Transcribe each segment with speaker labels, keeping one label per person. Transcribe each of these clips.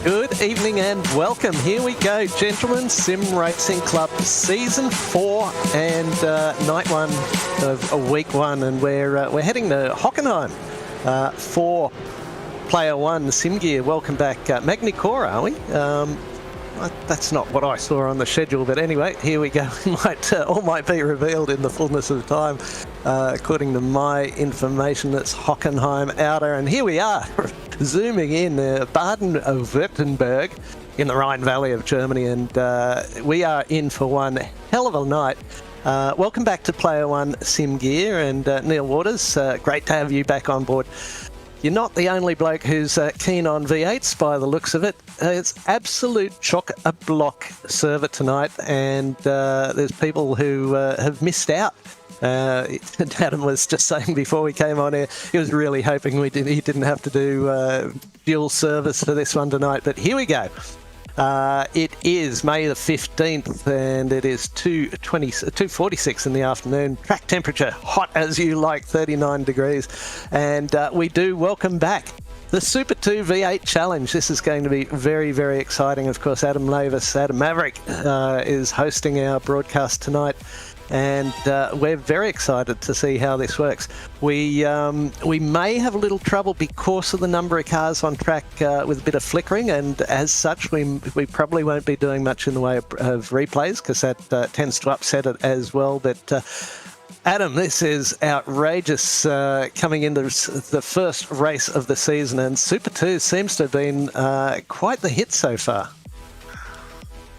Speaker 1: Good evening and welcome. Here we go, gentlemen. Sim Racing Club Season 4 and night one of week one, and we're heading to Hockenheim for Player 1 Sim Gear. Welcome back, Magnicor, are we? That's not what I saw on the schedule, but anyway, here we go. All might be revealed in the fullness of time. According to my information, it's Hockenheim Outer, and here we are, zooming in Baden-Württemberg in the Rhine Valley of Germany, and we are in for one hell of a night. Welcome back to Player 1 Sim Gear, and Neil Waters, great to have you back on board. You're not the only bloke who's keen on V8s by the looks of it. It's absolute chock-a-block server tonight, and there's people who have missed out. Adam was just saying before we came on here, he was really hoping he didn't have to do dual service for this one tonight, but here we go. It is May the 15th and it is 2:46 in the afternoon. Track temperature, hot as you like, 39 degrees. And we do welcome back the Super2 V8 Challenge. This is going to be very, very exciting. Of course, Adam Maverick is hosting our broadcast tonight. And we're very excited to see how this works. We may have a little trouble because of the number of cars on track with a bit of flickering, and as such we probably won't be doing much in the way of replays, because that tends to upset it as well. But Adam, this is outrageous coming into the first race of the season, and Super 2 seems to have been quite the hit so far.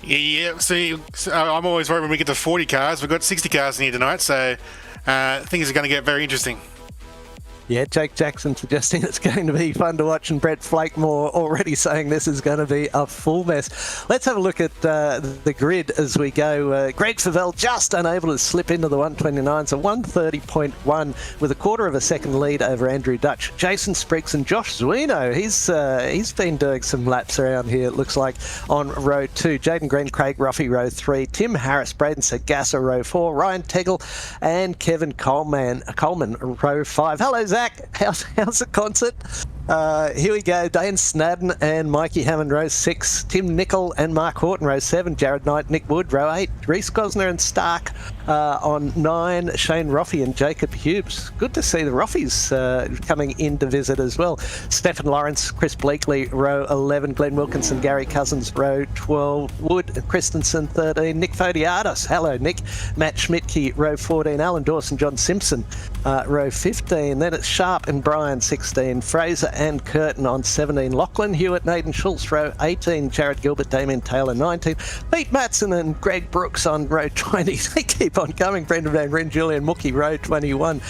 Speaker 2: Yeah, see, I'm always worried when we get to 40 cars. We've got 60 cars in here tonight, so things are going to get very interesting. Yeah,
Speaker 1: Jake Jackson suggesting it's going to be fun to watch, and Brett Flakemore already saying this is going to be a full mess. Let's have a look at the grid as we go. Greg Favell just unable to slip into the 129, so 130.1 with a quarter of a second lead over Andrew Dutch. Jason Spriggs and Josh Zuino, he's been doing some laps around here, it looks like, on row 2. Jaden Green, Craig Ruffy, row 3. Tim Harris, Braden Sagassa, row 4. Ryan Tegel and Kevin Coleman, row 5. Hello, Zach. How's the concert? Here we go. Dan Snadden and Mikey Hammond, row 6. Tim Nicol and Mark Horton, row 7. Jared Knight, Nick Wood, row 8. Reese Gosner and Stark on 9. Shane Roffey and Jacob Hughes. Good to see the Roffies coming in to visit as well. Stephen Lawrence, Chris Bleakley, row 11. Glenn Wilkinson, Gary Cousins, row 12. Wood Christensen, 13. Nick Fodiatis, hello Nick. Matt Schmidtke, row 14. Alan Dawson, John Simpson, row 15. Then it's Sharp and Brian, 16. Fraser and Curtin on 17. Lachlan Hewitt, Nathan Schultz, row 18. Jared Gilbert, Damien Taylor, 19. Pete Matson and Greg Brooks on row 20. They keep on coming. Brendan Van Ryn, Julian Mookie, row 21.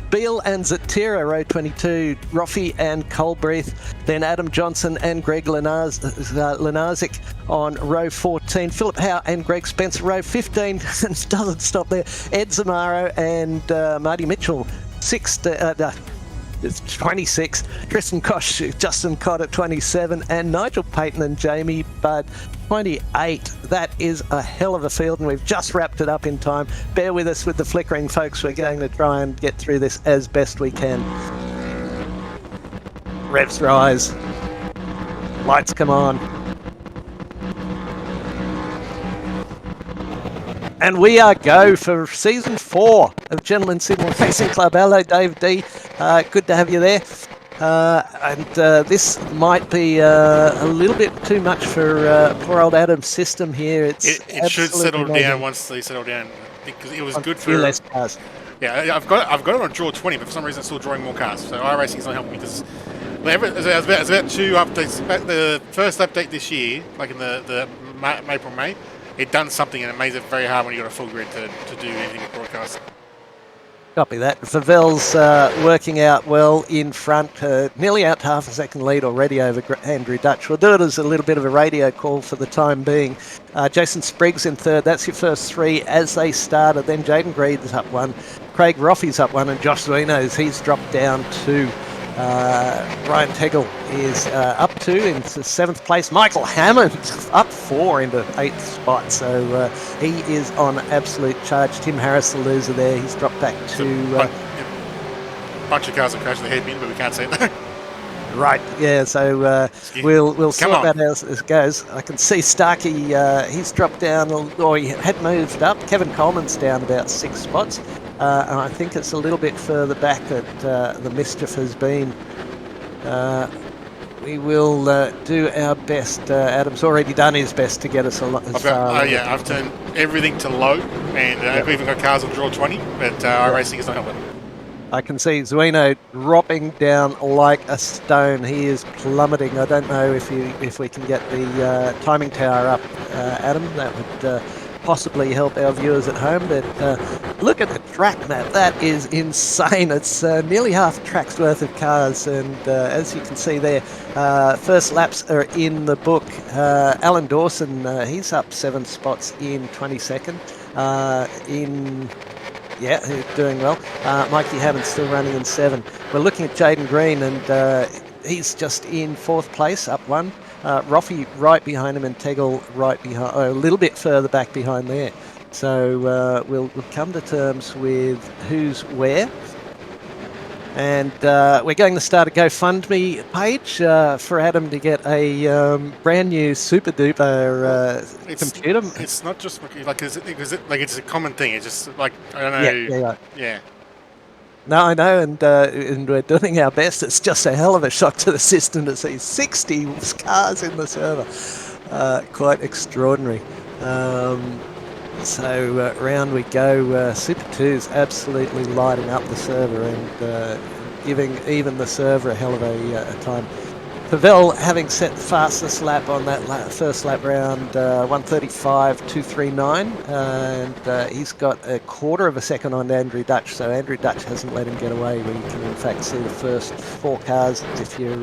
Speaker 1: Beale and Zatira, row 22. Roffey and Colbreath. Then Adam Johnson and Greg Lenarzik on row 14. Philip Howe and Greg Spencer, row 15. And doesn't stop there. Ed Zamaro and Marty Mitchell, 26. Tristan Koch, Justin Cott at 27, and Nigel Payton and Jamie Budd, 28. That is a hell of a field, and we've just wrapped it up in time. Bear with us with the flickering, folks. We're going to try and get through this as best we can. Revs rise. Lights come on. And we are go for season 4 of Gentlemen Sim Racing Club. Hello, Dave D. Good to have you there. And this might be a little bit too much for poor old Adam's system here.
Speaker 2: It should settle down once they settle down, because it was good for
Speaker 1: less cars.
Speaker 2: Yeah, I've got it on draw 20, but for some reason it's still drawing more cars. So iRacing is not helping me, because there's about 2 updates. The first update this year, like in the April, May, it done something, and it makes it very hard when you got a full grid to do anything with broadcast.
Speaker 1: Copy that. Favell's working out well in front, nearly out to half a second lead already over Andrew Dutch. We'll do it as a little bit of a radio call for the time being. Jason Spriggs in third. That's your first 3 as they started. Then Jaden Green's up 1. Craig Roffey's up 1, and Josh Zuino's, he's dropped down 2. Ryan Tegel is up 2 into 7th place. Michael Hammond up 4 into 8th spot. So he is on absolute charge. Tim Harris, the loser there, he's dropped back to...
Speaker 2: bunch of cars have crashed the head bin, but we can't say that.
Speaker 1: Right, yeah, so we'll sort
Speaker 2: on.
Speaker 1: that out as it goes. I can see Starkey, he's dropped down, or he had moved up. Kevin Coleman's down about 6 spots, and I think it's a little bit further back that the mischief has been. We will do our best. Adam's already done his best to get us as far.
Speaker 2: I've turned everything to low, and I've even got cars on draw 20, but iRacing is not helping.
Speaker 1: I can see Zuino dropping down like a stone. He is plummeting. I don't know if we can get the timing tower up, Adam. That would possibly help our viewers at home. But look at the track map. That is insane. It's nearly half a track's worth of cars. And as you can see there, first laps are in the book. Alan Dawson, he's up 7 spots in 22nd. Yeah, he's doing well. Mikey Hammond's still running in 7. We're looking at Jaden Green, and he's just in 4th place, up 1. Roffey right behind him, and Tegel right behind, a little bit further back behind there. So we'll come to terms with who's where. And we're going to start a GoFundMe page for Adam to get a brand new super duper computer.
Speaker 2: It's not just like it's a common thing. It's just like, I don't know. Yeah.
Speaker 1: No, I know, and we're doing our best. It's just a hell of a shock to the system to see 60 cars in the server. Quite extraordinary. So round we go. Super 2's absolutely lighting up the server and giving even the server a hell of a time. Pavel, having set the fastest lap on that first lap round, 1:35.239, and he's got a quarter of a second on Andrew Dutch, so Andrew Dutch hasn't let him get away. We can in fact see the first 4 cars. If you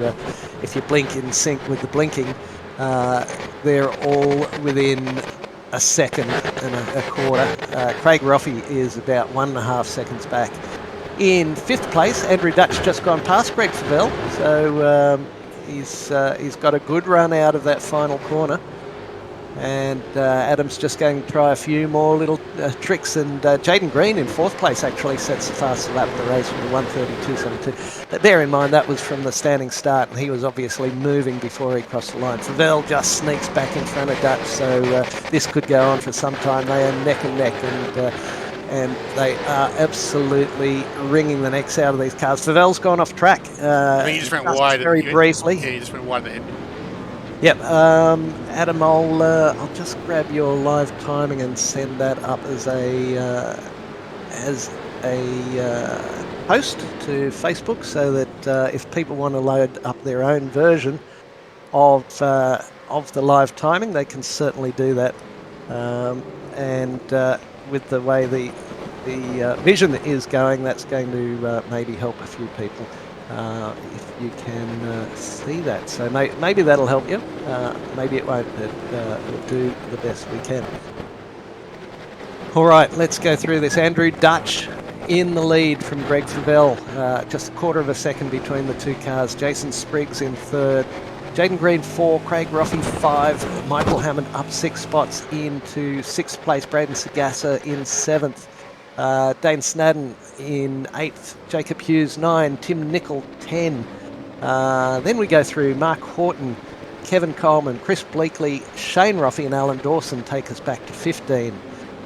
Speaker 1: blink in sync with the blinking, they're all within a second and a quarter. Craig Roffey is about 1.5 seconds back. In 5th place, Andrew Dutch just gone past Greg Favell, so he's got a good run out of that final corner. And Adam's just going to try a few more little tricks, and Jaden Green in 4th place actually sets the fastest lap of the race from 1:32.72. But bear in mind that was from the standing start, and he was obviously moving before he crossed the line. Favell just sneaks back in front of Dutch, so this could go on for some time. They are neck and neck, and they are absolutely wringing the necks out of these cars. Favell's gone off track.
Speaker 2: He just went wide
Speaker 1: very briefly.
Speaker 2: Yeah, he just went wide ahead.
Speaker 1: Yep, Adam, I'll just grab your live timing and send that up as a post to Facebook, so that if people want to load up their own version of the live timing, they can certainly do that. And with the way the vision is going, that's going to maybe help a few people. If you can see that, so maybe that'll help you. Maybe it won't, but we'll do the best we can. All right, let's go through this. Andrew Dutch in the lead from Greg Favell, just a quarter of a second between the 2 cars. Jason Spriggs in 3rd, Jaden Green 4, Craig Roffey 5, Michael Hammond up 6 spots into 6th place, Braden Sagassa in 7th. Dane Snadden in 8th, Jacob Hughes 9, Tim Nicol 10. Then we go through Mark Horton, Kevin Coleman, Chris Bleakley, Shane Roffey and Alan Dawson take us back to 15.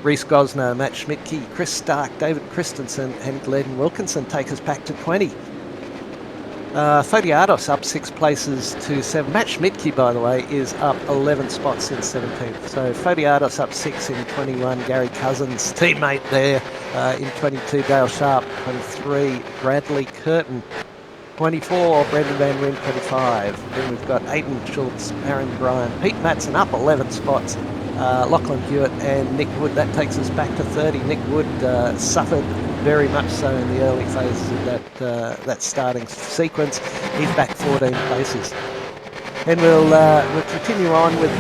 Speaker 1: Reece Gosner, Matt Schmidtke, Chris Stark, David Christensen and Glenn Wilkinson take us back to 20. Fodiatos up 6 places to 7. Matt Schmidtke, by the way, is up 11 spots in 17th. So Fodiatos up 6 in 21. Gary Cousins, teammate there, in 22. Dale Sharp, 23. Bradley Curtin, 24. Brendan Van Ryn, 25. Then we've got Aidan Schultz, Aaron Bryan, Pete Matson up 11 spots. Lachlan Hewitt and Nick Wood. That takes us back to 30. Nick Wood suffered very much so in the early phases of that starting sequence. He's back 14 places. And we'll continue on with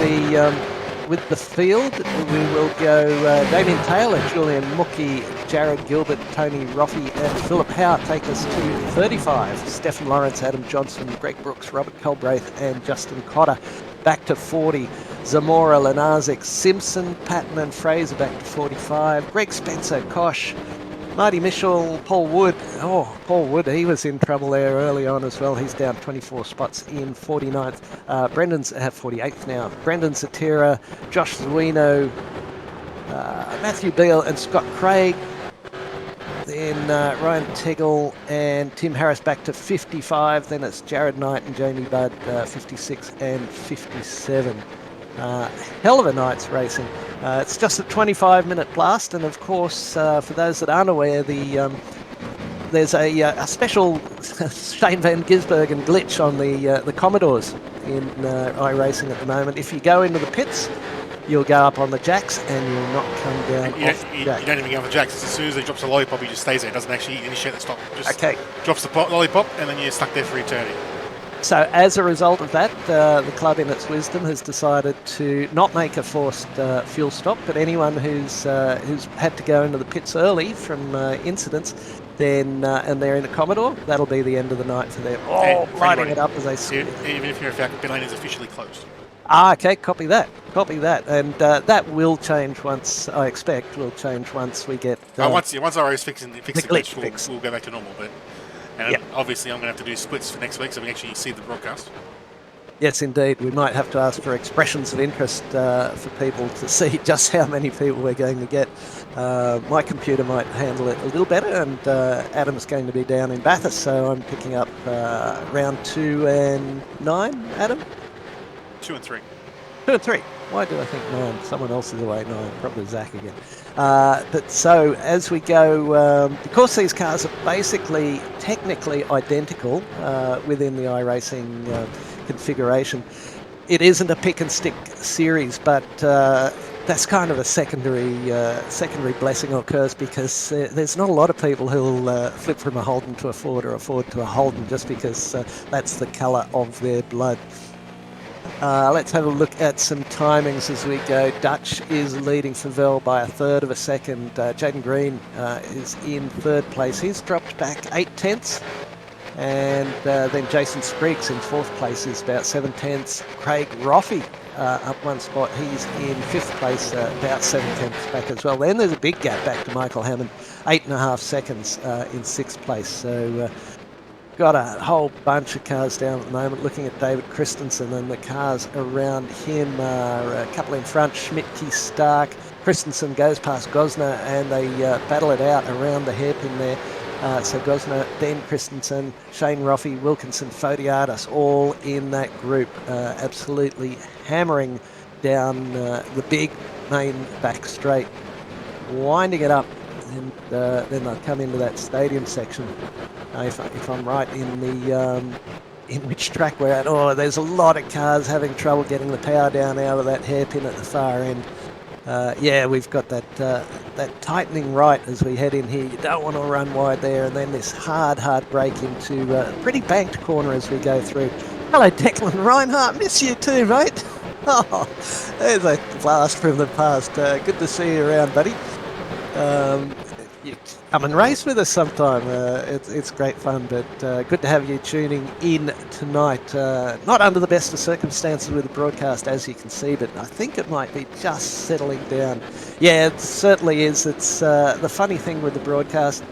Speaker 1: the field. We will go Damien Taylor, Julian Mookie, Jared Gilbert, Tony Roffey and Philip Howe take us to 35. Stephen Lawrence, Adam Johnson, Greg Brooks, Robert Culbraith and Justin Cotter back to 40. Zamora, Lenarzik, Simpson, Patton and Fraser back to 45. Greg Spencer, Kosh, Marty Mitchell, Paul Wood. Oh, Paul Wood, he was in trouble there early on as well. He's down 24 spots in 49th. Brendan's at 48th now. Brendan Zatira, Josh Zuino, Matthew Beale and Scott Craig. Then Ryan Tegel and Tim Harris back to 55. Then it's Jared Knight and Jamie Budd, 56 and 57. Hell of a night's racing. It's just a 25-minute blast, and of course, for those that aren't aware, there's a special Shane Van Gisbergen glitch on the Commodores in iRacing at the moment. If you go into the pits, you'll go up on the jacks and you'll not come down off the jack.
Speaker 2: You don't even go on the jacks. As soon as he drops a lollipop, he just stays there. It doesn't actually initiate the stop. Just drops the lollipop, and then you're stuck there for eternity.
Speaker 1: So as a result of that, the club in its wisdom has decided to not make a forced fuel stop, but anyone who's had to go into the pits early from incidents, then and they're in a Commodore, that'll be the end of the night for them. Oh, lighting it up as they see.
Speaker 2: Even if you're a Falcon, pit lane is officially closed.
Speaker 1: Okay, copy that. And that will change once, I expect, will change once we get...
Speaker 2: once RO's fix the glitch,
Speaker 1: we'll
Speaker 2: go back to normal. But obviously I'm going to have to do splits for next week so we can actually see the broadcast.
Speaker 1: Yes, indeed. We might have to ask for expressions of interest for people to see just how many people we're going to get. My computer might handle it a little better, and Adam's going to be down in Bathurst, so I'm picking up round 2 and 9, Adam?
Speaker 2: 2 and 3.
Speaker 1: 2 and 3. Why do I think 9? Someone else is away 9. Probably Zach again. But so as we go, because these cars are basically technically identical within the iRacing configuration, it isn't a pick and stick series, but that's kind of a secondary blessing or curse, because there's not a lot of people who'll flip from a Holden to a Ford or a Ford to a Holden just because that's the colour of their blood. Let's have a look at some timings as we go. Dutch is leading Favell by 1/3 of a second. Jaden Green is in 3rd place. He's dropped back 8/10. And then Jason Spriggs in 4th place is about 7/10. Craig Roffey up 1 spot. He's in 5th place, about 7/10 back as well. Then there's a big gap back to Michael Hammond, 8.5 seconds in 6th place. So got a whole bunch of cars down at the moment. Looking at David Christensen, and the cars around him are a couple in front. Schmidtke, Stark. Christensen goes past Gosner, and they battle it out around the hairpin there. So Gosner, then Christensen, Shane Roffey, Wilkinson, Fodiatis, all in that group, absolutely hammering down the big main back straight, winding it up, and then they'll come into that stadium section. If I'm right in the in which track we're at, there's a lot of cars having trouble getting the power down out of that hairpin at the far end. We've got that tightening right as we head in here. You don't want to run wide there, and then this hard break into a pretty banked corner as we go through. Hello, Declan Reinhardt. Miss you too, mate. Oh, there's a blast from the past. Good to see you around, buddy. You come and race with us sometime. It's great fun, but good to have you tuning in tonight. Not under the best of circumstances with the broadcast, as you can see, but I think it might be just settling down. Yeah, it certainly is. It's the funny thing with the broadcast.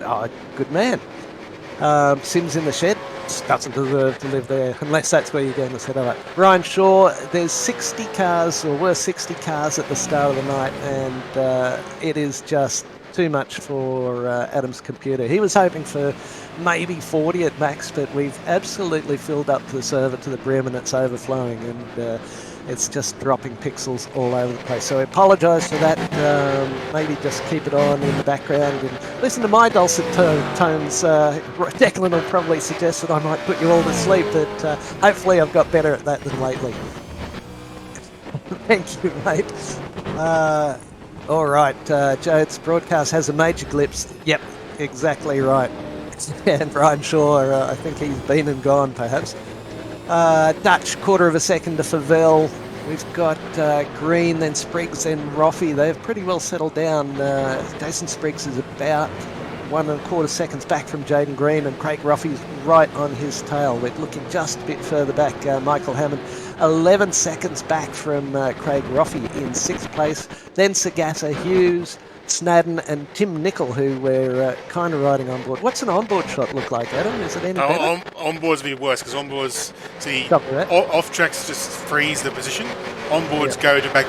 Speaker 1: Oh, good man. Sims in the shed doesn't deserve to live there, unless that's where you're going to set up. Ryan Shaw, there's 60 cars, or were 60 cars at the start of the night, and it is just too much for Adam's computer. He was hoping for maybe 40 at max, but we've absolutely filled up the server to the brim, and it's overflowing, and it's just dropping pixels all over the place. So I apologise for that. Maybe just keep it on in the background and listen to my dulcet tones. Declan will probably suggest that I might put you all to sleep, but hopefully I've got better at that than lately. Thank you, mate. All right, Jode's broadcast has a major glimpse. Yep, exactly right. And Brian Shaw, I think he's been and gone, perhaps. Dutch, 1/4 of a second to Favell. We've got Green, then Spriggs, then Roffey. They've pretty well settled down. Jason Spriggs is about 1.25 seconds back from Jaden Green, and Craig Roffey's right on his tail. We're looking just a bit further back. Michael Hammond, 11 seconds back from Craig Roffey in 6th place. Then Sagasa Hughes, Snadden and Tim Nicol, who we're kind of riding on board. What's an onboard shot look like, Adam? Is it any better?
Speaker 2: Onboards would be worse because onboards, see,
Speaker 1: Copy that.
Speaker 2: off tracks just freeze the position. Onboards go to back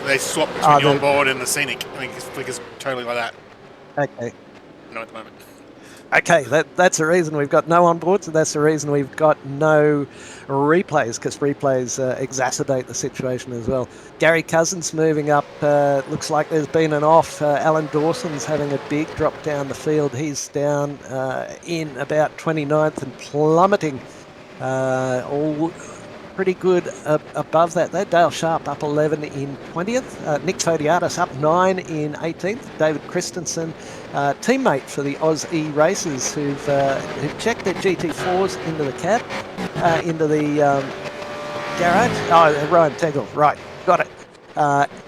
Speaker 2: they swap between the onboard and the scenic. I think it flickers totally like that.
Speaker 1: Okay.
Speaker 2: No, at the moment.
Speaker 1: Okay, that's the reason we've got no onboards, and that's the reason we've got no replays, because replays exacerbate the situation as well. Gary Cousins moving up. Looks like there's been an off. Alan Dawson's having a big drop down the field. He's down in about 29th and plummeting. All pretty good above that. That Dale Sharp up 11 in 20th. Nick Fodiatis up 9 in 18th. David Christensen, teammate for the Aussie racers, who've checked their GT4s into the cab, into the garage. Oh, Ryan Tegel, right, got it.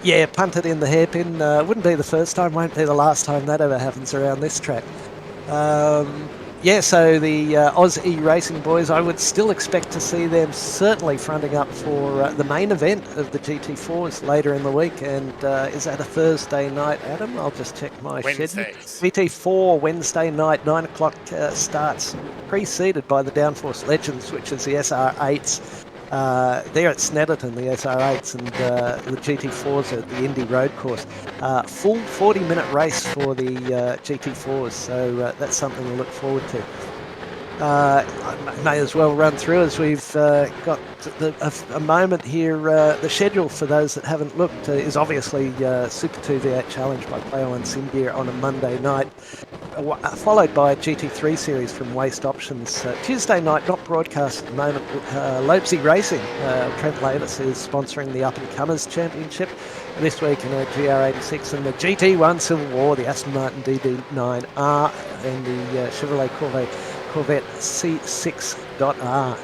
Speaker 1: Yeah, punted in the hairpin. Wouldn't be the first time, won't be the last time that ever happens around this track. Yeah, so the Aussie racing boys, I would still expect to see them certainly fronting up for the main event of the GT4s later in the week. And is that a Thursday night, Adam? I'll just check my schedule. GT4 Wednesday night, 9 o'clock starts, preceded by the Downforce Legends, which is the SR8s. There at Snetterton, the SR8s, and the GT4s at the Indy Road Course. Full 40-minute race for the GT4s, so that's something to look forward to. I may as well run through as we've got a moment here. The schedule, for those that haven't looked, is obviously Super2 V8 Challenge by Player One Sim Gear on a Monday night, followed by a GT3 series from Waste Options. Tuesday night, not broadcast at the moment, Lopesy Racing. Trent Lavis is sponsoring the Up and Comers Championship this week in a GR86, and the GT1 Civil War, the Aston Martin DD9R and the Chevrolet Corvette C6.R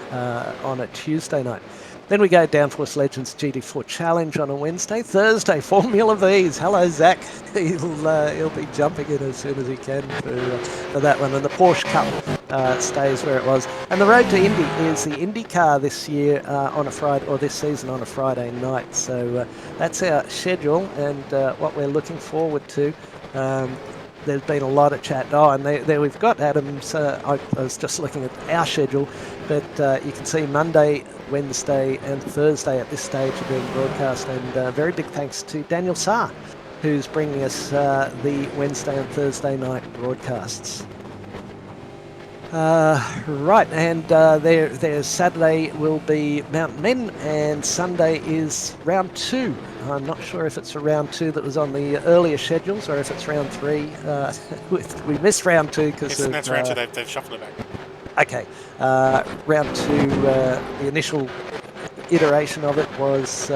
Speaker 1: on a Tuesday night. Then we go Downforce Legends GT4 Challenge on a Wednesday. Thursday, Formula V's. Hello, Zach. He'll be jumping in as soon as he can for that one. And the Porsche Cup stays where it was. And the road to Indy is the IndyCar this year on a Friday, or this season on a Friday night. So that's our schedule and what we're looking forward to. There's been a lot of chat. Oh, and there we've got Adam's. I was just looking at our schedule, but you can see Monday, Wednesday, and Thursday at this stage are being broadcast. And very big thanks to Daniel Saar, who's bringing us the Wednesday and Thursday night broadcasts. Right, and there's Saturday will be Mountain Men, and Sunday is round 2. I'm not sure if it's a round 2 that was on the earlier schedules or if it's round 3. We missed round 2 because
Speaker 2: that's round 2. They've shuffled it back.
Speaker 1: Okay, round 2. The initial iteration of it was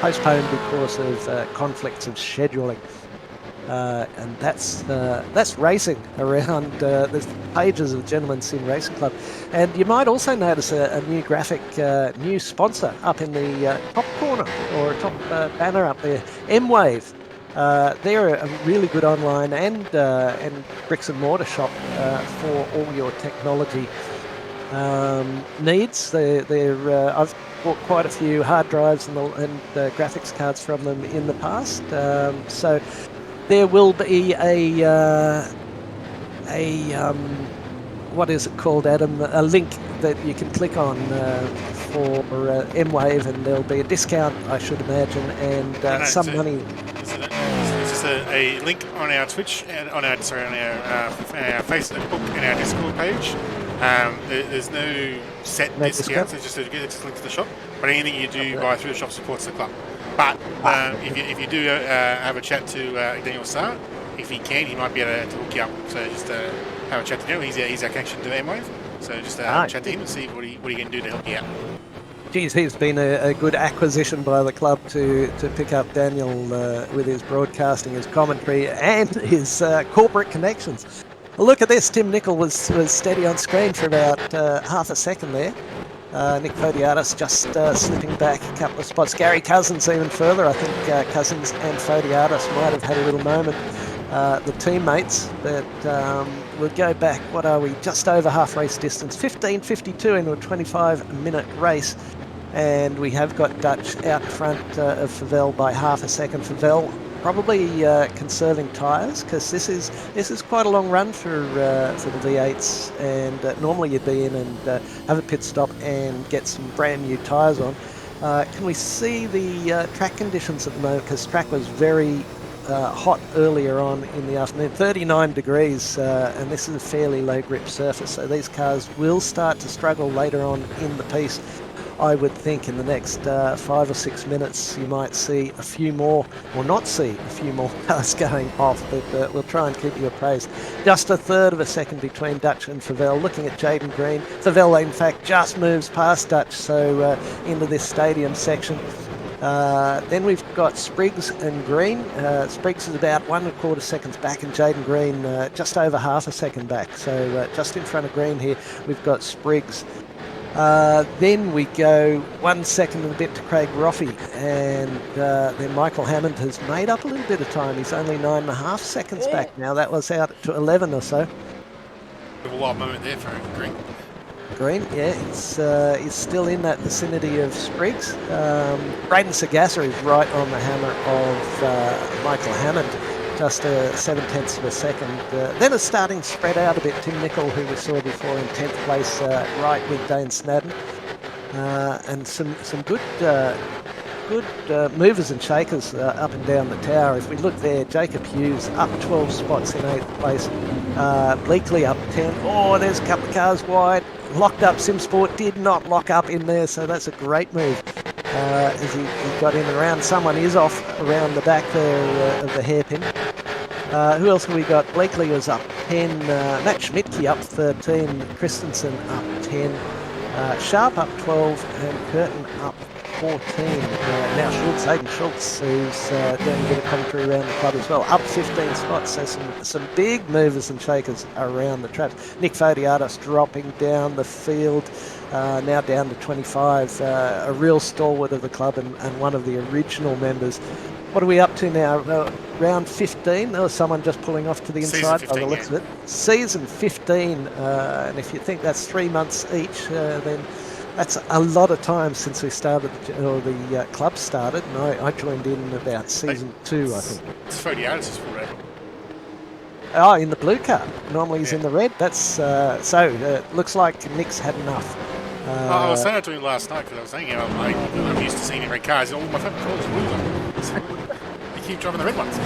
Speaker 1: postponed because of conflicts of scheduling. And that's racing around. There's pages of Gentleman Sim Racing Club, and you might also notice a new graphic, new sponsor up in the top corner or top banner up there. M-Wave. They're a really good online and bricks and mortar shop for all your technology needs. I've bought quite a few hard drives and graphics cards from them in the past. So there will be what is it called, Adam? A link that you can click on for M-Wave, and there'll be a discount, I should imagine, and some money.
Speaker 2: It's just a link on our Twitch and on our Facebook and our Discord page. There's no set discounts. It's just a link to the shop. But anything you do buy through the shop supports the club. But if you do have a chat to Daniel Saar, if he can, he might be able to hook you up. So just have a chat to him. He's our connection to M-Wave. So just chat to him and see what he can do to help you out.
Speaker 1: Geez, he's been a good acquisition by the club to pick up Daniel with his broadcasting, his commentary, and his corporate connections. Look at this. Tim Nicol was steady on screen for about half a second there. Nick Fodiatis just slipping back a couple of spots. Gary Cousins even further. I think Cousins and Fodiatis might have had a little moment, the teammates, but we'll go back. What are we? Just over half race distance. 15:52 into a 25-minute race. And we have got Dutch out front of Favel by half a second. Favel probably conserving tyres, because this is quite a long run for the V8s, and normally you'd be in and have a pit stop and get some brand new tyres on. Can we see the track conditions at the moment? Because track was very hot earlier on in the afternoon, 39 degrees, and this is a fairly low grip surface, so these cars will start to struggle later on in the piece. I would think in the next 5 or 6 minutes you might see a few more, or not see a few more cars going off, but we'll try and keep you appraised. Just a third of a second between Dutch and Favell. Looking at Jaden Green, Favell in fact just moves past Dutch, so into this stadium section. Then we've got Spriggs and Green. Spriggs is about 1 1/4 seconds back, and Jaden Green just over half a second back. So just in front of Green here, we've got Spriggs. Then we go 1 second and a bit to Craig Roffey, and then Michael Hammond has made up a little bit of time. He's only 9.5 seconds back now. That was out to 11 or so.
Speaker 2: A lot of moment there for Green.
Speaker 1: Green, yeah, he's still in that vicinity of Spriggs. Braden Sagassa is right on the hammer of Michael Hammond, just 7/10 of a second. Then it's starting to spread out a bit. Tim Nicol, who we saw before in 10th place, right with Dane Snadden, and some good movers and shakers up and down the tower. If we look there, Jacob Hughes up 12 spots in 8th place, Bleakley up 10. Oh, there's a couple of cars wide. Locked up. SimSport did not lock up in there, so that's a great move. As he got in and around. Someone is off around the back there of the hairpin. Who else have we got? Bleakley was up 10. Matt Schmidtke up 13. Christensen up 10. Sharp up 12. And Curtin up 14. Now Hayden Schultz, who's doing a bit of commentary around the club as well, up 15 spots. So some big movers and shakers around the traps. Nick Fodiatos dropping down the field, now down to 25. A real stalwart of the club and one of the original members. What are we up to now? Round 15. There was someone just pulling off to the inside by the looks of it. Season 15. And if you think that's 3 months each, then that's a lot of time since we started, or the club started, and I joined in about season 2, I think.
Speaker 2: It's Fodiatos for red.
Speaker 1: Oh, in the blue car. Normally he's in the red. That's looks like Nick's had enough.
Speaker 2: I was saying that to him last night because I was saying, I'm used to seeing red cars. All my favourite colours are blue. You keep driving the red ones.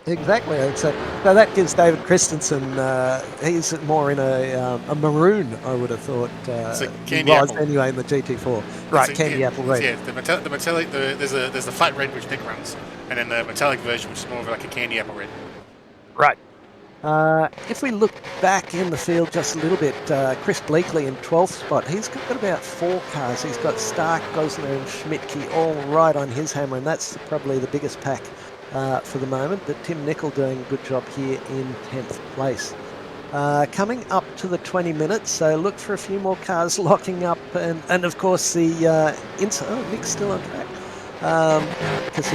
Speaker 1: Exactly. So that gives David Christensen, he's more in a maroon, I would have thought.
Speaker 2: It's a
Speaker 1: candy apple. Anyway, in the GT4. Right, candy apple red.
Speaker 2: Yeah, the metallic, there's the flat red which Nick runs, and then the metallic version which is more of like a candy apple red.
Speaker 1: Right. If we look back in the field just a little bit, Chris Bleakley in 12th spot. He's got about 4 cars. He's got Stark, Gosner and Schmidtke all right on his hammer, and that's probably the biggest pack for the moment, but Tim Nicol doing a good job here in 10th place. Coming up to the 20 minutes, so look for a few more cars locking up, and of course the Nick's still on track, because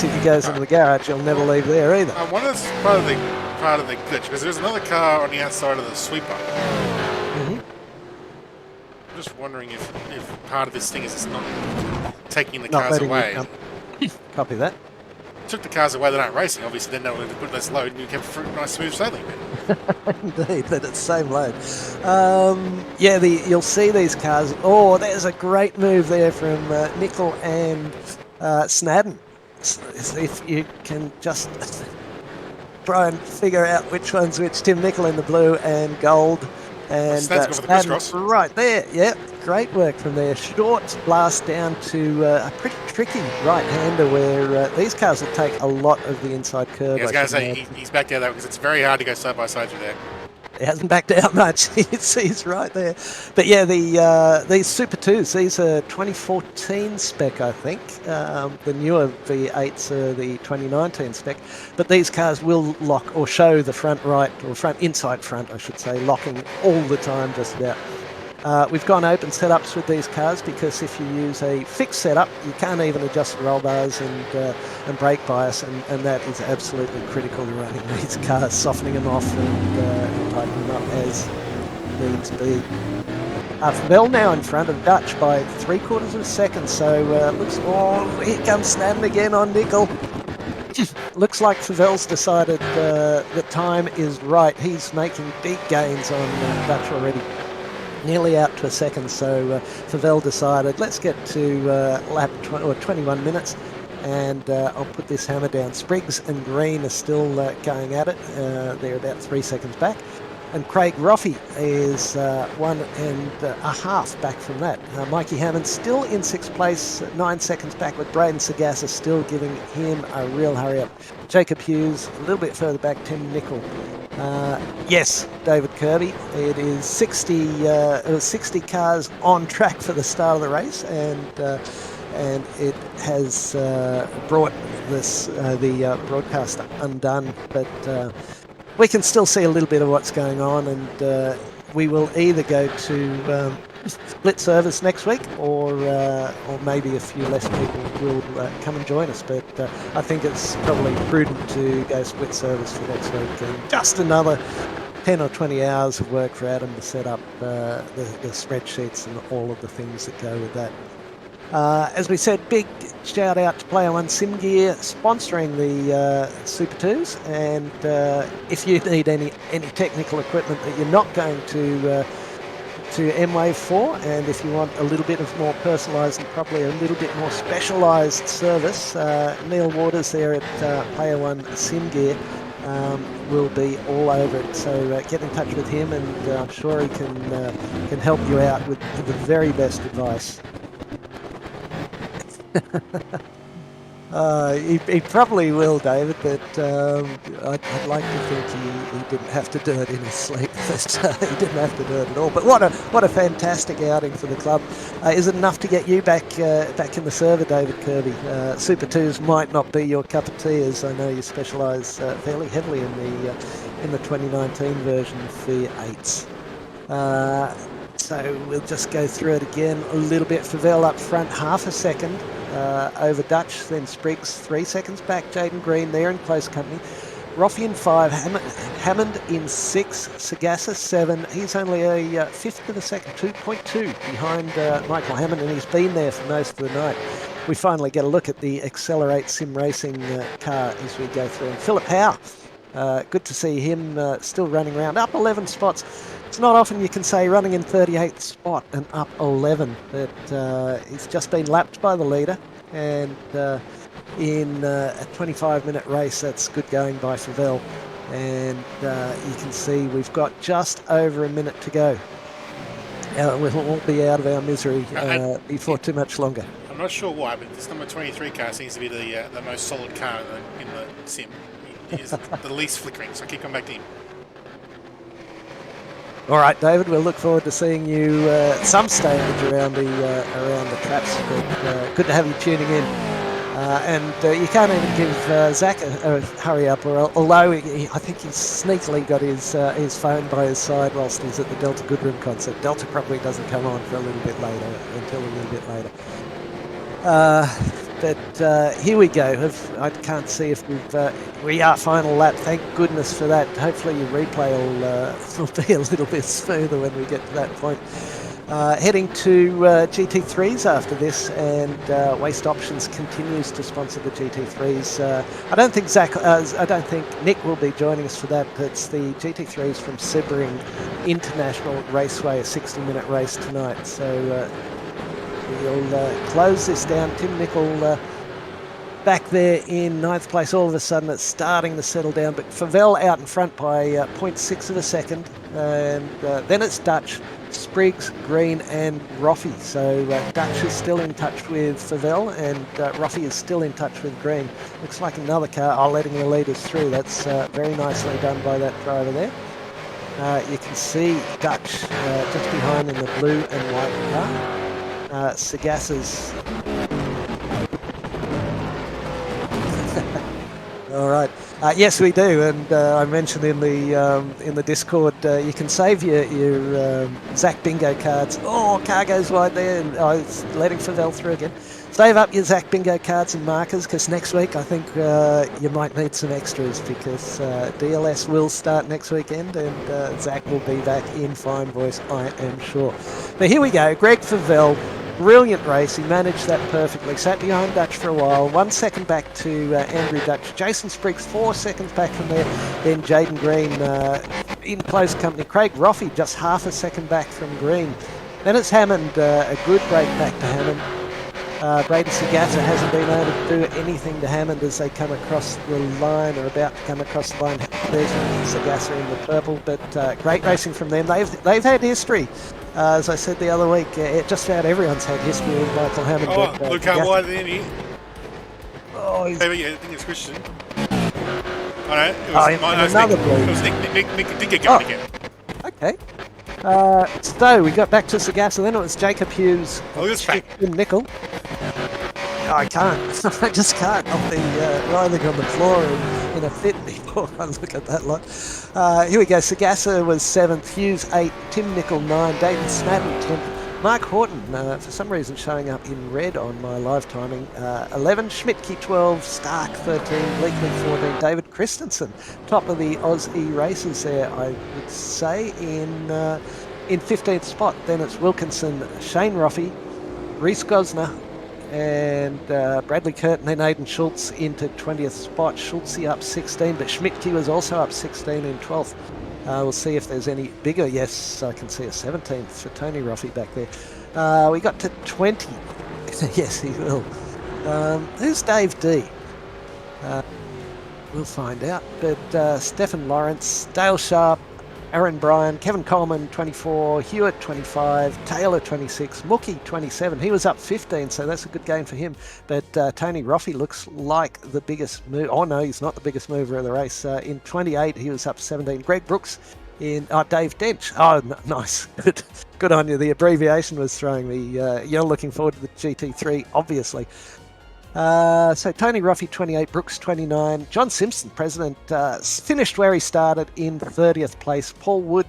Speaker 1: if he goes into the garage, he'll never leave there either.
Speaker 2: I wonder if it's part of the glitch, because there's another car on the outside of the sweeper.
Speaker 1: Mm-hmm.
Speaker 2: I'm just wondering if part of this thing is it's not taking the cars away.
Speaker 1: Copy that.
Speaker 2: Took the cars away that aren't racing, obviously then they wanted to put less load and you kept a nice smooth sailing.
Speaker 1: Indeed, but it's the same load. You'll see these cars. Oh, there's a great move there from Nicol and Snadden. If you can just try and figure out which one's which. Tim Nicol in the blue and gold. And Snadden's right there. Yep, great work from there. Short blast down to a pretty tricky right-hander where these cars will take a lot of the inside curve.
Speaker 2: Yeah, I was going to say, he's backed out though because it's very hard to go side-by-side through there.
Speaker 1: He hasn't backed out much. He's right there. But yeah, these Super2s, these are 2014 spec, I think. The newer V8s are the 2019 spec. But these cars will lock or show the front right, or inside front, I should say, locking all the time just about. We've gone open setups with these cars because if you use a fixed setup, you can't even adjust the roll bars and brake bias, and that is absolutely critical to running these cars, softening them off and tightening them up needs be. Fabel now in front of Dutch by 3/4 of a second, so looks... Oh, here comes Snadden again on nickel. Looks like Favel's decided the time is right. He's making big gains on Dutch already. Nearly out to a second, so Favel decided, let's get to lap 21 minutes, and I'll put this hammer down. Spriggs and Green are still going at it. They're about 3 seconds back. And Craig Roffey is 1.5 back from that. Mikey Hammond still in 6th place, 9 seconds back, with Braden Sagassa still giving him a real hurry up. Jacob Hughes a little bit further back, Tim Nicol. Yes, David Kirby. It is 60 cars on track for the start of the race, and it has brought the broadcast undone, but we can still see a little bit of what's going on, and we will either go to split service next week, or maybe a few less people will come and join us. But I think it's probably prudent to go split service for next week, and just another 10 or 20 hours of work for Adam to set up the spreadsheets and all of the things that go with that. As we said, big shout out to Player One Sim Gear sponsoring the Super2s, and if you need any technical equipment that you're not going to M-Wave for, and if you want a little bit of more personalised and probably a little bit more specialised service, Neil Waters there at Player One Sim Gear will be all over it. So get in touch with him, and I'm sure he can help you out with the very best advice. He probably will, David, but I'd like to think he didn't have to do it in his sleep. But, he didn't have to do it at all. But what a fantastic outing for the club. Is it enough to get you back in the server, David Kirby? Super 2s might not be your cup of tea, as I know you specialise fairly heavily in the 2019 version of V8s. So we'll just go through it again a little bit. Favel up front, 1/2 second over Dutch, then Spriggs 3 seconds back. Jaden Green there in close company. Roffey in 5, Hammond in 6, Sagassa 7. He's only a 1/5 of a second, 2.2 behind Michael Hammond, and he's been there for most of the night. We finally get a look at the Accelerate Sim Racing car as we go through. And Philip Howe, good to see him still running around, up 11 spots. It's not often you can say running in 38th spot and up 11, but he's just been lapped by the leader, and in a 25-minute race, that's good going by Favel. And you can see we've got just over a minute to go. We'll all be out of our misery before too much longer.
Speaker 2: I'm not sure why, but this number 23 car seems to be the most solid car in the sim. He is the least flickering, so I keep coming back to him.
Speaker 1: All right, David, we'll look forward to seeing you at some stage around the traps. But good to have you tuning in. And you can't even give Zach a hurry up, although I think he's sneakily got his phone by his side whilst he's at the Delta Goodrem concert. Delta probably doesn't come on for a little bit later. But here we go. I can't see if we are final lap. Thank goodness for that. Hopefully your replay will be a little bit smoother when we get to that point. Heading to GT3s after this, and Waste Options continues to sponsor the GT3s. I don't think Nick will be joining us for that. It's the GT3s from Sebring International Raceway, a 60-minute race tonight. So we'll close this down. Tim Nicol back there in 9th place. All of a sudden it's starting to settle down, but Favel out in front by 0.6 of a second, and then it's Dutch, Spriggs, Green and Roffey. So Dutch is still in touch with Favel, and Roffey is still in touch with Green. Looks like another car letting the leaders through. That's very nicely done by that driver there. You can see Dutch just behind in the blue and white car. Sagassa's All right. Yes, we do, and I mentioned in the Discord you can save your Zach Bingo cards. Oh, car goes wide there, and it's letting Favell through again. Save up your Zach Bingo cards and markers, because next week I think you might need some extras, because DLS will start next weekend, and Zach will be back in fine voice, I am sure. But here we go, Greg Favell. Brilliant race. He managed that perfectly. Sat behind Dutch for a while. 1 second back to Andrew Dutch. Jason Spriggs 4 seconds back from there. Then Jaden Green in close company. Craig Roffey just half a second back from Green. Then it's Hammond. A good break back to Hammond. Braden Sagassa hasn't been able to do anything to Hammond as they come across the line, or about to come across the line. There's Sagassa in the purple, but great racing from them. They've had history. As I said the other week, just about everyone's had history with Michael Hammond.
Speaker 2: Oh, look how wide then here.
Speaker 1: Oh,
Speaker 2: I think it's Christian. Oh, no, it was
Speaker 1: another
Speaker 2: Nick.
Speaker 1: blue.
Speaker 2: It was Nick did get going again.
Speaker 1: Okay. So we got back to Sagassa, then it was Jacob Hughes.
Speaker 2: Oh, look at this track.
Speaker 1: Nickel. I can't. I just can't. I'll be writhing on the floor in a fit before I look at that lot. Here we go. Sagassa was 7th, Hughes 8th, Tim Nickel 9, Dayton Snadden 10th, Mark Horton, for some reason showing up in red on my live timing, 11, Schmidtke 12, Stark 13, Bleakley 14, David Christensen, top of the Aussie races there, I would say, in 15th spot. Then it's Wilkinson, Shane Roffey, Reese Gosner, and Bradley Curtin, then Aidan Schultz into 20th spot. Schultze up 16, but Schmidtke was also up 16 in 12th. We'll see if there's any bigger. Yes, I can see a 17th for Tony Roffey back there. We got to 20. Yes, he will. Who's Dave D? We'll find out. But Stephen Lawrence, Dale Sharp, Aaron Bryan, Kevin Coleman 24, Hewitt 25, Taylor 26, Mookie 27. He was up 15, so that's a good game for him. But Tony Roffey looks like the biggest move. Oh no, he's not the biggest mover of the race. In 28, he was up 17. Greg Brooks in Dave Dench. Oh, nice. Good on you. The abbreviation was throwing me. You're looking forward to the GT3, obviously. So Tony Roffey 28, Brooks 29, John Simpson, president, finished where he started in 30th place. Paul Wood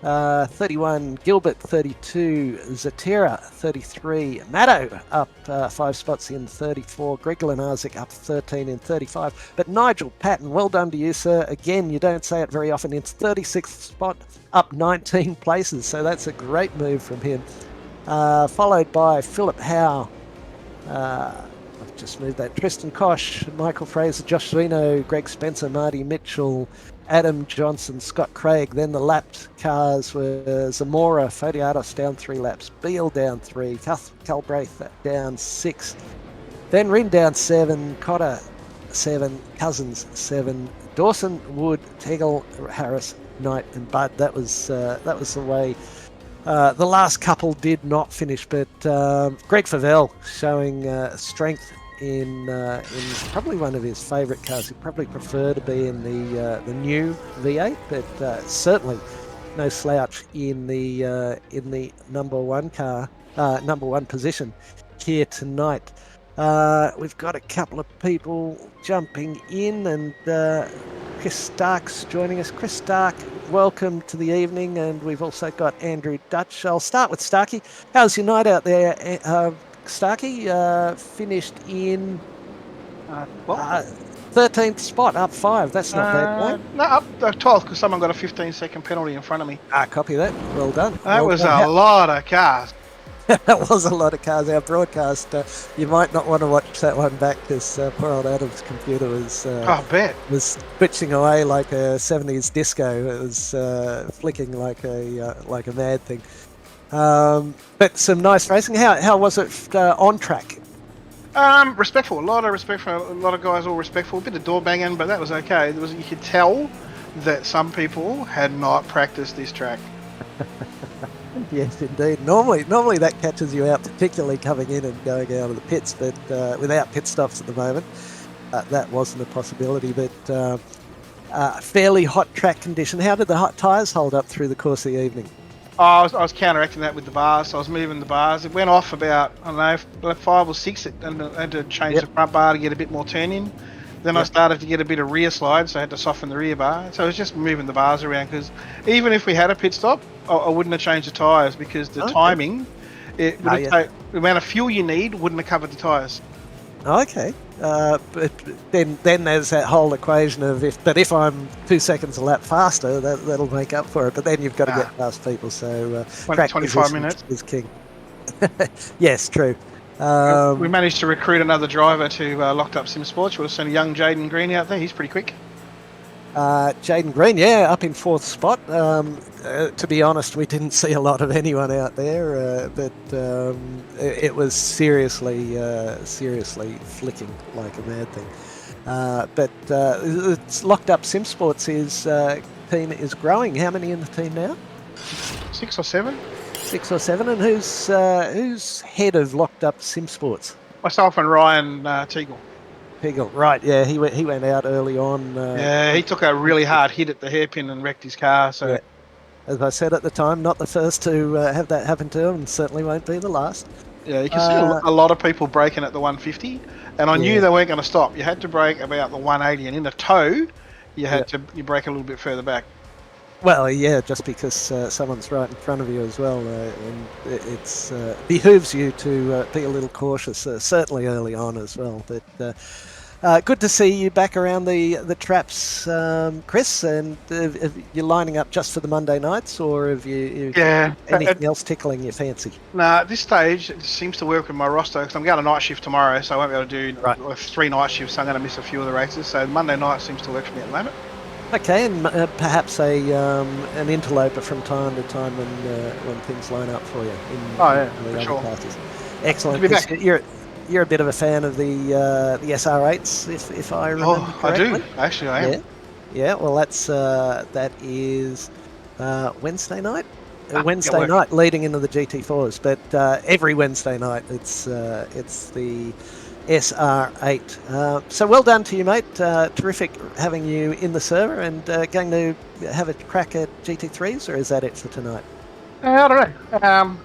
Speaker 1: 31, Gilbert 32, Zatira 33, Maddo up 5 spots in 34, Greg Lenarzik up 13 in 35. But Nigel Patton, well done to you, sir. Again, you don't say it very often. It's 36th spot, up 19 places, so that's a great move from him. Followed by Philip Howe. I've just moved that. Tristan Koch, Michael Fraser, Josh Svino, Greg Spencer, Marty Mitchell, Adam Johnson, Scott Craig. Then the lapped cars were Zamora, Fodiatos down 3 laps, Beale down 3, Calbraith down 6, then Rin down 7, Cotter 7, Cousins 7, Dawson, Wood, Tegel, Harris, Knight and Budd. That was the way. The last couple did not finish, but Greg Favell showing strength in probably one of his favourite cars. He'd probably prefer to be in the new V8, but certainly no slouch in the number one car, number one position here tonight. We've got a couple of people jumping in, and Chris Stark's joining us. Chris Stark, welcome to the evening, and we've also got Andrew Dutch. I'll start with Starkey. How's your night out there, Starkey? Finished in 13th spot, up 5. That's not bad, right?
Speaker 3: No, up 12th because someone got a 15-second penalty in front of me.
Speaker 1: Copy that. Well done.
Speaker 3: That was a lot of cars.
Speaker 1: That was a lot of cars. Our broadcast, you might not want to watch that one back because poor old Adam's computer was was twitching away like a 70s disco. It was flicking like a mad thing. But some nice racing. How was it on track?
Speaker 3: Respectful. A lot of respect for a lot of guys. All respectful. A bit of door banging, but that was okay. You could tell that some people had not practiced this track.
Speaker 1: Yes, indeed. Normally that catches you out, particularly coming in and going out of the pits, but without pit stops at the moment, that wasn't a possibility. But fairly hot track condition. How did the hot tyres hold up through the course of the evening?
Speaker 3: I was counteracting that with the bars. So I was moving the bars. It went off about, I don't know, 5 or 6, and I had to change the front bar to get a bit more turn in. Then I started to get a bit of rear slide, so I had to soften the rear bar. So it was just moving the bars around, because even if we had a pit stop, I wouldn't have changed the tyres, because the timing, it would have the amount of fuel you need wouldn't have covered the tyres.
Speaker 1: Okay. But then there's that whole equation of if I'm 2 seconds a lap faster, that'll make up for it. But then you've got to get past people, so track
Speaker 3: 25 minutes
Speaker 1: is king. Yes, true.
Speaker 3: We managed to recruit another driver to Locked Up Sim Sports. You would have seen a young Jaden Green out there. He's pretty quick.
Speaker 1: Jaden Green, up in 4th spot. To be honest, we didn't see a lot of anyone out there, but it was seriously flicking like a mad thing. But it's Locked Up Sim Sports. His team is growing. How many in the team now?
Speaker 3: 6 or 7.
Speaker 1: 6 or 7, and who's head of Locked Up Sim Sports?
Speaker 3: Myself and Ryan Teagle.
Speaker 1: Teagle, right? Yeah, he went out early on.
Speaker 3: He took a really hard hit at the hairpin and wrecked his car. So,
Speaker 1: as I said at the time, not the first to have that happen to him, and certainly won't be the last.
Speaker 3: Yeah, you can see a lot of people braking at the 150, and I knew they weren't going to stop. You had to brake about the 180, and in the toe, you had to brake a little bit further back.
Speaker 1: Well, just because someone's right in front of you as well, and it's behooves you to be a little cautious, certainly early on as well. But good to see you back around the traps, Chris. And you're lining up just for the Monday nights, or have you anything else tickling your fancy?
Speaker 3: Nah, at this stage, it seems to work with my roster, because I'm going to night shift tomorrow, so I won't be able to do 3 night shifts, so I'm going to miss a few of the races. So Monday night seems to work for me at the moment. Okay,
Speaker 1: and perhaps an interloper from time to time when things line up for you. For sure. Classes. Excellent. You're a bit of a fan of the SR8s, if I remember correctly.
Speaker 3: I do. Actually, I am.
Speaker 1: Yeah. Well, that is Wednesday night. Wednesday night, leading into the GT4s. But every Wednesday night, it's the SR8. So well done to you, mate. Terrific having you in the server, and going to have a crack at GT3s, or is that it for tonight?
Speaker 3: I don't know.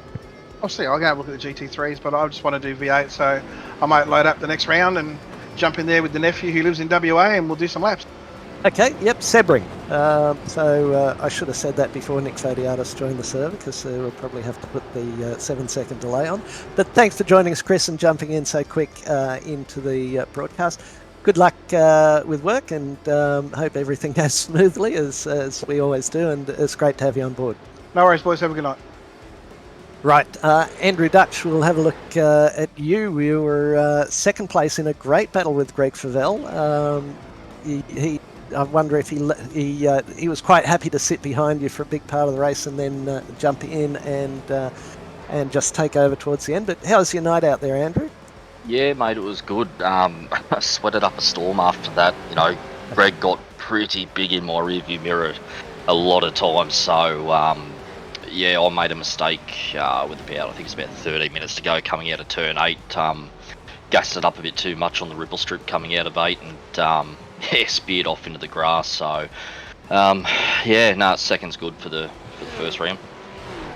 Speaker 3: I'll see. I'll go and look at the GT3s, but I just want to do V8, so I might load up the next round and jump in there with the nephew who lives in WA, and we'll do some laps.
Speaker 1: Okay, yep, Sebring. So I should have said that before Nick Fodiatis joined the server, because we'll probably have to put the 7-second delay on. But thanks for joining us, Chris, and jumping in so quick into the broadcast. Good luck with work, and hope everything goes smoothly, as we always do, and it's great to have you on board.
Speaker 3: No worries, boys. Have a good night.
Speaker 1: Right, Andrew Dutch, we'll have a look at you. You were second place in a great battle with Greg Favell. I wonder if he was quite happy to sit behind you for a big part of the race, and then jump in and just take over towards the end. But how's your night out there, Andrew?
Speaker 4: Yeah, mate, it was good. I sweated up a storm after that. Greg got pretty big in my rearview mirror a lot of times. So I made a mistake with I think it's about 30 minutes to go coming out of turn 8. Gassed it up a bit too much on the ripple strip coming out of 8, and speared off into the grass. So second's good for the first round.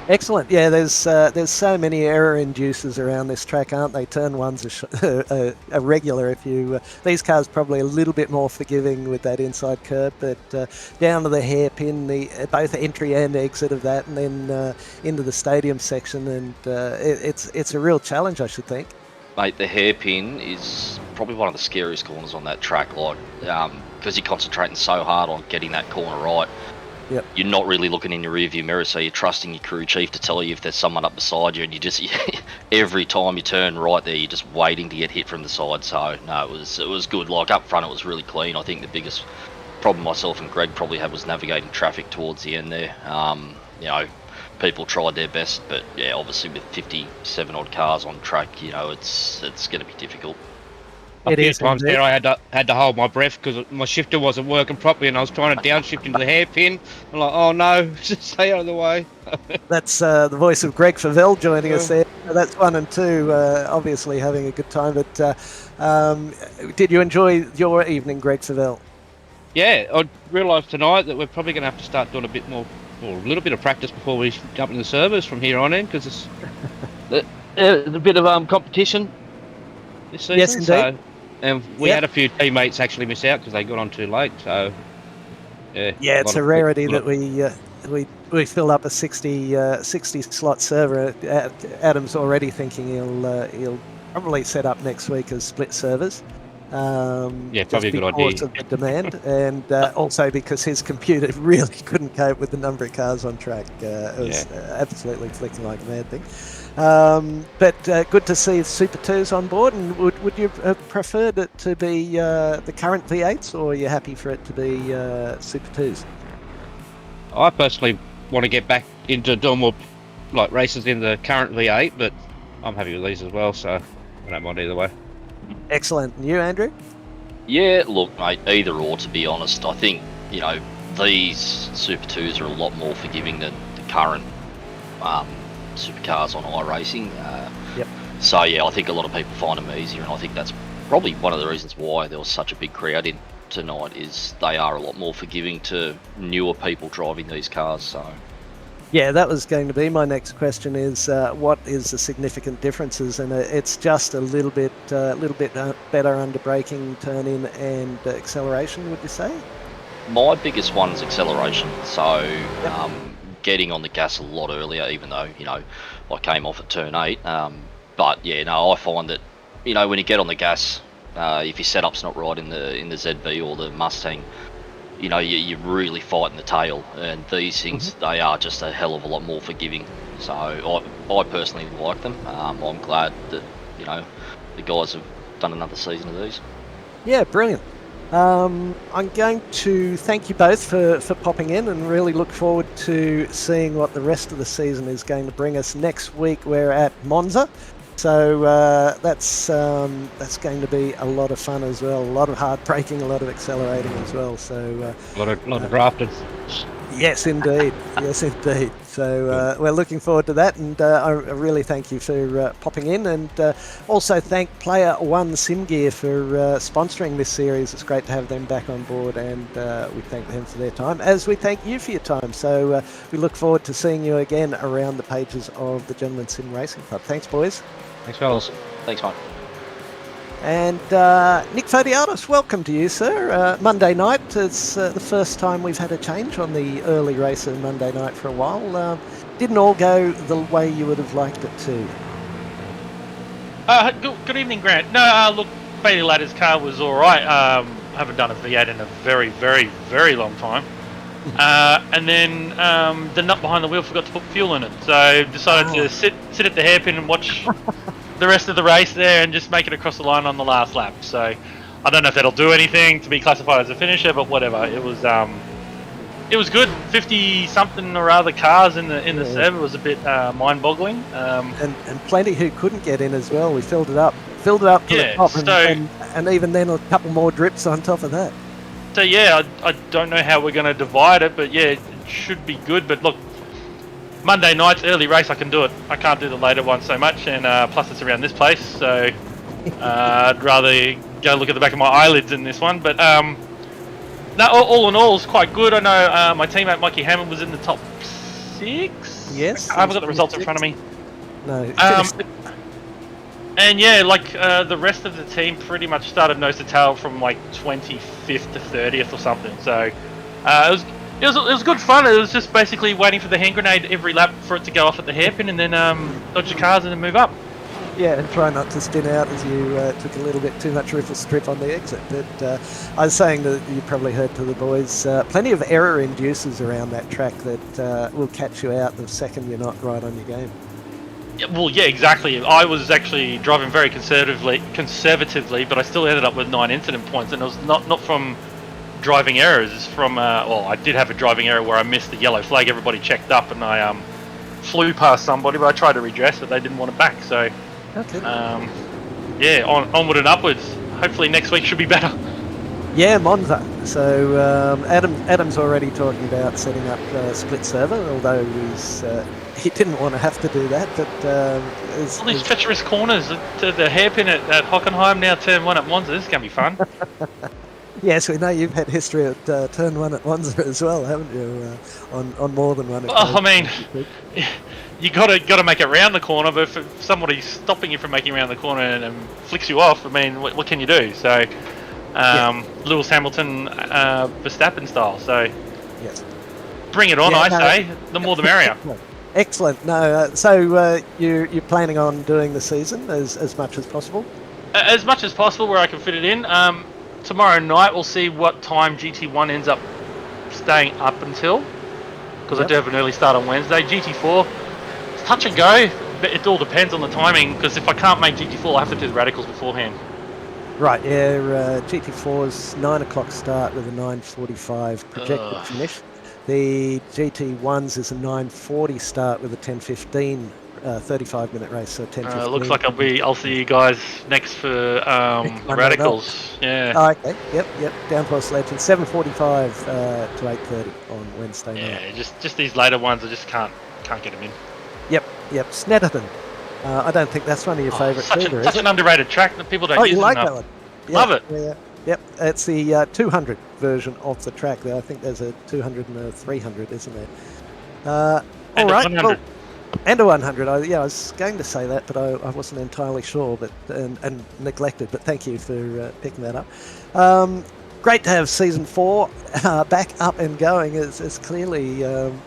Speaker 1: Excellent. Yeah, there's so many error inducers around this track, aren't they? Turn 1's a regular. These cars probably a little bit more forgiving with that inside curb, but down to the hairpin, both entry and exit of that, and then into the stadium section, and it's a real challenge, I should think.
Speaker 4: Mate, the hairpin is probably one of the scariest corners on that track, because you're concentrating so hard on getting that corner right.
Speaker 1: Yep.
Speaker 4: You're not really looking in your rearview mirror, so you're trusting your crew chief to tell you if there's someone up beside you, and you just every time you turn right there, you're just waiting to get hit from the side. So no, it was good. Like up front, it was really clean. I think the biggest problem myself and Greg probably had was navigating traffic towards the end there. People tried their best, but obviously with 57 odd cars on track, it's going to be difficult.
Speaker 5: A few times there, I had to hold my breath because my shifter wasn't working properly, and I was trying to downshift into the hairpin. I'm like, oh no, just stay out of the way.
Speaker 1: That's the voice of Greg Favell joining us there. That's 1 and 2, obviously having a good time. But did you enjoy your evening, Greg Favell?
Speaker 5: Yeah, I realised tonight that we're probably going to have to start doing a bit more, or a little bit of practice before we jump in the servers from here on in, because there's a bit of competition this season.
Speaker 1: Yes, indeed.
Speaker 5: And we had a few teammates actually miss out because they got on too late. So
Speaker 1: yeah, it's a rarity that we fill up a 60 slot server. Adam's already thinking he'll probably set up next week as split servers.
Speaker 5: Probably
Speaker 1: just
Speaker 5: a good idea.
Speaker 1: because of the demand, and also because his computer really couldn't cope with the number of cars on track. It was absolutely flicking like a mad thing. But good to see Super 2's on board. And would you have preferred it to be the current V8s, or are you happy for it to be Super 2's?
Speaker 5: I personally want to get back into doing more like races in the current V8, but I'm happy with these as well, so I don't mind either way.
Speaker 1: Excellent. And you, Andrew?
Speaker 4: Yeah, look, mate, either or, to be honest. I think, these Super 2s are a lot more forgiving than the current supercars on iRacing.
Speaker 1: Yep.
Speaker 4: So, yeah, I think a lot of people find them easier, and I think that's probably one of the reasons why there was such a big crowd in tonight, is they are a lot more forgiving to newer people driving these cars, so...
Speaker 1: Yeah, that was going to be my next question, is what is the significant differences? And it's just a little bit better under braking, turn-in and acceleration, would you say?
Speaker 4: My biggest one is acceleration, so getting on the gas a lot earlier, even though, I came off at turn 8. But, yeah, no, I find that, when you get on the gas, if your setup's not right in the ZB or the Mustang, you're really fighting the tail, and these things, they are just a hell of a lot more forgiving. So I personally like them. I'm glad that, the guys have done another season of these.
Speaker 1: Yeah, brilliant. I'm going to thank you both for popping in, and really look forward to seeing what the rest of the season is going to bring us. Next week we're at Monza. So that's going to be a lot of fun as well. A lot of hard braking, a lot of accelerating as well. So
Speaker 5: a lot of drafting.
Speaker 1: Yes, indeed. Yes, indeed. So we're looking forward to that, and I really thank you for popping in, and also thank Player One Sim Gear for sponsoring this series. It's great to have them back on board, and we thank them for their time, as we thank you for your time. So we look forward to seeing you again around the pages of the Gentleman Sim Racing Club. Thanks, boys.
Speaker 5: Thanks, fellas.
Speaker 4: Awesome. Thanks, mate.
Speaker 1: And Nick Fodiatis, welcome to you, sir. Monday night, it's the first time we've had a change on the early race of Monday night for a while. Didn't all go the way you would have liked it to.
Speaker 6: Good evening, Grant. No, look, Bailey Ladder's car was all right. I haven't done a V8 in a very, very, very long time. And then the nut behind the wheel forgot to put fuel in it, so decided to sit at the hairpin and watch the rest of the race there and just make it across the line on the last lap. So I don't know if that'll do anything to be classified as a finisher, but whatever. It was good. 50 something or other cars in the server was a bit mind-boggling.
Speaker 1: And plenty who couldn't get in as well. We filled it up to the top, and even then a couple more drips on top of that.
Speaker 6: So yeah, I don't know how we're going to divide it, but yeah, it should be good. But look, Monday night's early race, I can do it. I can't do the later one so much, and plus it's around this place, so I'd rather go look at the back of my eyelids in this one. But no, all in all, it's quite good. I know my teammate Mikey Hammond was in the top 6.
Speaker 1: Yes.
Speaker 6: I haven't got the results in front of me.
Speaker 1: No.
Speaker 6: And yeah, like the rest of the team pretty much started nose to tail from like 25th to 30th or something. So it was good fun. It was just basically waiting for the hand grenade every lap for it to go off at the hairpin, and then dodge the cars and then move up.
Speaker 1: Yeah, and try not to spin out as you took a little bit too much riffle strip on the exit. But I was saying that you probably heard to the boys, plenty of error inducers around that track that will catch you out the second you're not right on your game.
Speaker 6: Yeah, well, yeah, exactly. I was actually driving very conservatively, but I still ended up with 9 incident points, and it was not from driving errors. It's from well, I did have a driving error where I missed the yellow flag. Everybody checked up, and I flew past somebody, but I tried to redress, but they didn't want it back. So,
Speaker 1: okay.
Speaker 6: Yeah, onward and upwards. Hopefully next week should be better.
Speaker 1: Yeah, Monza. So Adam's already talking about setting up a split server, although he didn't want to have to do that. But
Speaker 6: all these treacherous corners to the hairpin at Hockenheim, now turn 1 at Monza. This is going to be fun.
Speaker 1: Yes, we know you've had history at turn 1 at Monza as well, haven't you? On more than one occasion.
Speaker 6: Well, I mean, you gotta make it round the corner. But if somebody's stopping you from making around the corner and flicks you off, I mean, what can you do? So, Lewis Hamilton, Verstappen style. So,
Speaker 1: Yes.
Speaker 6: bring it on, say. The more the merrier.
Speaker 1: Excellent. No, so you're planning on doing the season as much as possible?
Speaker 6: As much as possible, where I can fit it in. Tomorrow night, we'll see what time GT1 ends up staying up until, because I do have an early start on Wednesday. GT4, it's touch and go. It all depends on the timing, because if I can't make GT4, I have to do the radicals beforehand.
Speaker 1: Right, yeah, GT4's 9 o'clock start with a 9:45 projected finish. The GT1s is a 9:40 start with a 10:15 35-minute race, so 10:15.
Speaker 6: Looks like I'll see you guys next for radicals. Yeah.
Speaker 1: Oh, okay. Yep. Downforce Legends 7:45 to 8:30 on Wednesday night.
Speaker 6: Yeah, just these later ones, I just can't get them in.
Speaker 1: Yep. Snetterton. I don't think that's one of your favourites either,
Speaker 6: such an underrated track that people don't use
Speaker 1: you like
Speaker 6: enough.
Speaker 1: that one?
Speaker 6: Love it.
Speaker 1: Yeah. Yep. It's the 200 version of the track there. I think there's a 200 and a 300, isn't there?
Speaker 6: And
Speaker 1: all right.
Speaker 6: 100.
Speaker 1: Well, and a 100. I was going to say that, but I wasn't entirely sure, and neglected. But thank you for picking that up. Great to have season 4 back up and going. It's clearly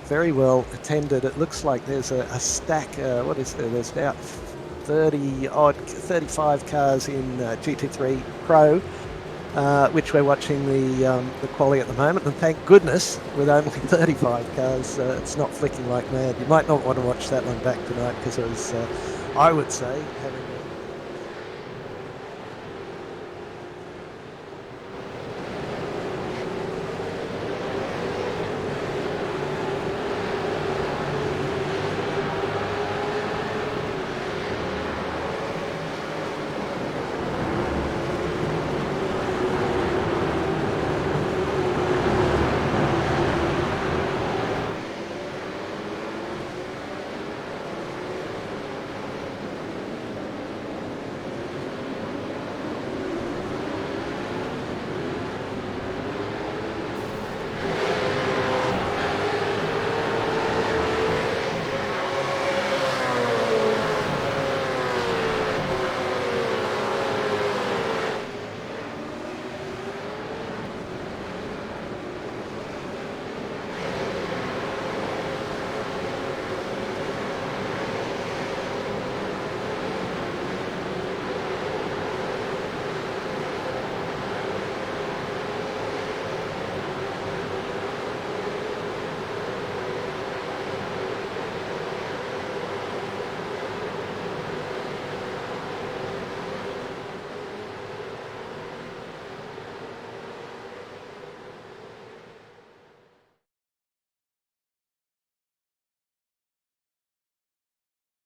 Speaker 1: very well attended. It looks like there's a stack. What is there? There's about 35 cars in GT3 Pro, which we're watching the quali at the moment. And thank goodness, with only 35 cars, it's not flicking like mad. You might not want to watch that one back tonight, because it was, I would say, having